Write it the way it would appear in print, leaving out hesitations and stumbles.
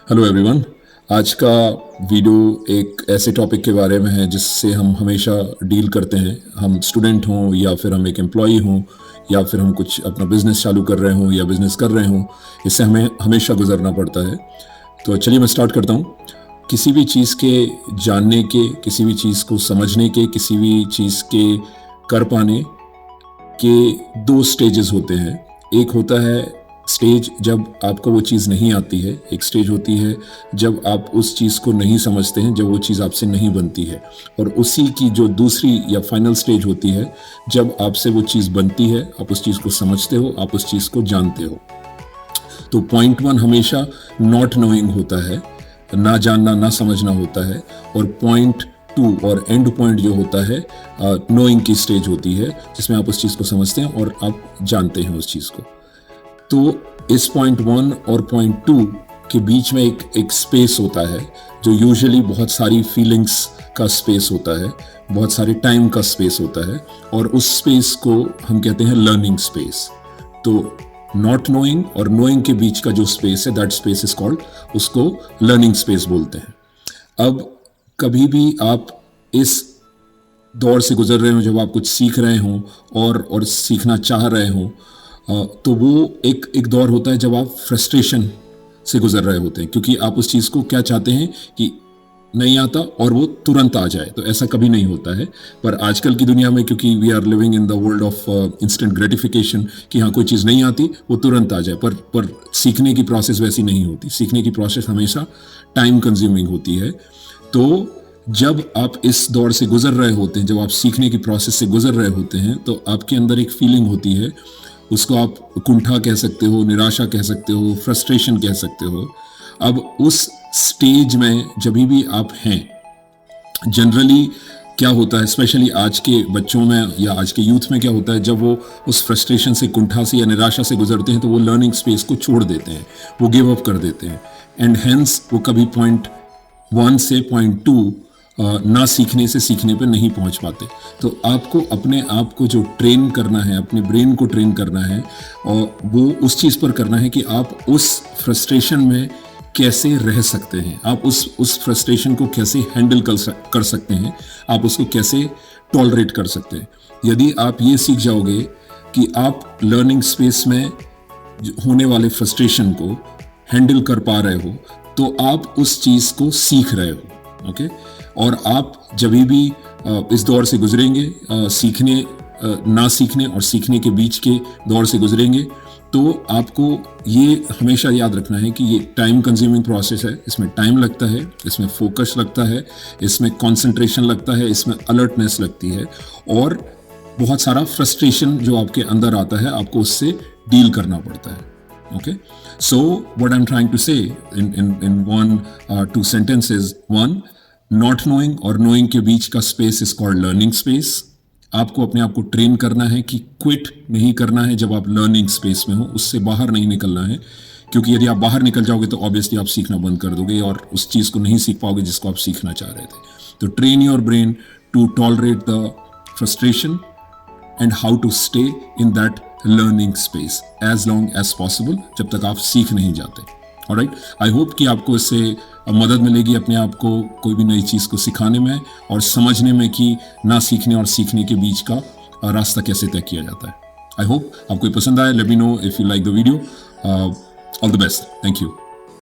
Hello everyone. आज का video एक ऐसे टॉपिक के बारे में है जिससे हम हमेशा डील करते हैं। हम स्टूडेंट हों या फिर हम एक एम्प्लॉई हों या फिर हम कुछ अपना बिजनेस चालू कर रहे हों या बिजनेस कर रहे हों, इससे हमें हमेशा गुजरना पड़ता है। तो चलिए मैं स्टार्ट करता हूँ। किसी भी चीज़ के जानने के, किसी भी चीज़ को समझने के, किसी भी चीज़ के कर पाने के दो स्टेजेस होते हैं। एक होता है स्टेज जब आपको वो चीज़ नहीं आती है, एक स्टेज होती है जब आप उस चीज़ को नहीं समझते हैं, जब वो चीज़ आपसे नहीं बनती है, और उसी की जो दूसरी या फाइनल स्टेज होती है जब आपसे वो चीज़ बनती है, आप उस चीज़ को समझते हो, आप उस चीज़ को जानते हो। तो पॉइंट 1 हमेशा नॉट नोइंग होता है, ना जानना ना समझना होता है, और पॉइंट 2 और एंड पॉइंट जो होता है नोइंग की स्टेज होती है जिसमें आप उस चीज़ को समझते हैं और आप जानते हैं उस चीज़ को। तो इस पॉइंट 1 और पॉइंट 2 के बीच में एक स्पेस होता है जो यूजुअली बहुत सारी फीलिंग्स का स्पेस होता है, बहुत सारे टाइम का स्पेस होता है, और उस स्पेस को हम कहते हैं लर्निंग स्पेस। तो नॉट नोइंग और नोइंग के बीच का जो स्पेस है, दैट स्पेस इज कॉल्ड, उसको लर्निंग स्पेस बोलते हैं। अब कभी भी आप इस दौर से गुजर रहे हो जब आप कुछ सीख रहे हो और सीखना चाह रहे हो, तो वो एक दौर होता है जब आप फ्रस्ट्रेशन से गुजर रहे होते हैं, क्योंकि आप उस चीज़ को क्या चाहते हैं कि नहीं आता और वो तुरंत आ जाए। तो ऐसा कभी नहीं होता है। पर आजकल की दुनिया में, क्योंकि we are living in the world of instant gratification, कि हाँ कोई चीज़ नहीं आती वो तुरंत आ जाए, पर सीखने की प्रोसेस वैसी नहीं होती। सीखने की प्रोसेस हमेशा टाइम कंज्यूमिंग होती है। तो जब आप इस दौर से गुजर रहे होते हैं, जब आप सीखने की प्रोसेस से गुजर रहे होते हैं, तो आपके अंदर एक फीलिंग होती है, उसको आप कुंठा कह सकते हो, निराशा कह सकते हो, फ्रस्ट्रेशन कह सकते हो। अब उस स्टेज में जब भी आप हैं, जनरली क्या होता है, स्पेशली आज के बच्चों में या आज के यूथ में क्या होता है, जब वो उस फ्रस्ट्रेशन से, कुंठा से या निराशा से गुजरते हैं, तो वो लर्निंग स्पेस को छोड़ देते हैं, वो गिव अप कर देते हैं, एंड हेंस वो कभी पॉइंट 1 से पॉइंट 2 ना सीखने से सीखने पे नहीं पहुंच पाते। तो आपको अपने आप को जो ट्रेन करना है, अपने ब्रेन को ट्रेन करना है, और वो उस चीज़ पर करना है कि आप उस फ्रस्ट्रेशन में कैसे रह सकते हैं, आप उस फ्रस्ट्रेशन को कैसे हैंडल कर सकते हैं, आप उसको कैसे टॉलरेट कर सकते हैं। यदि आप ये सीख जाओगे कि आप लर्निंग स्पेस में होने वाले फ्रस्ट्रेशन को हैंडल कर पा रहे हो, तो आप उस चीज़ को सीख रहे हो। ओके, और आप जब भी इस दौर से गुजरेंगे, सीखने, ना सीखने और सीखने के बीच के दौर से गुजरेंगे, तो आपको ये हमेशा याद रखना है कि ये टाइम कंज्यूमिंग प्रोसेस है। इसमें टाइम लगता है, इसमें फोकस लगता है, इसमें कंसंट्रेशन लगता है, इसमें अलर्टनेस लगती है, और बहुत सारा फ्रस्ट्रेशन जो आपके अंदर आता है, आपको उससे डील करना पड़ता है। Okay, so what I'm trying to say in one two sentences: 1, not knowing और knowing के बीच का space is called learning space। आपको अपने आप को ट्रेन करना है कि क्विट नहीं करना है जब आप लर्निंग स्पेस में हो, उससे बाहर नहीं निकलना है, क्योंकि यदि आप बाहर निकल जाओगे तो ऑब्वियसली आप सीखना बंद कर दोगे और उस चीज़ को नहीं सीख पाओगे जिसको आप सीखना चाह रहे थे। तो train your brain to tolerate the frustration and how to stay in that learning space as long as possible, जब तक आप सीख नहीं जाते। ऑलराइट, आई होप कि आपको इससे मदद मिलेगी अपने आप को कोई भी नई चीज़ को सिखाने में और समझने में कि ना सीखने और सीखने के बीच का रास्ता कैसे तय किया जाता है। आई होप आपको पसंद आए। Let me know if you like the video. All the best. Thank you.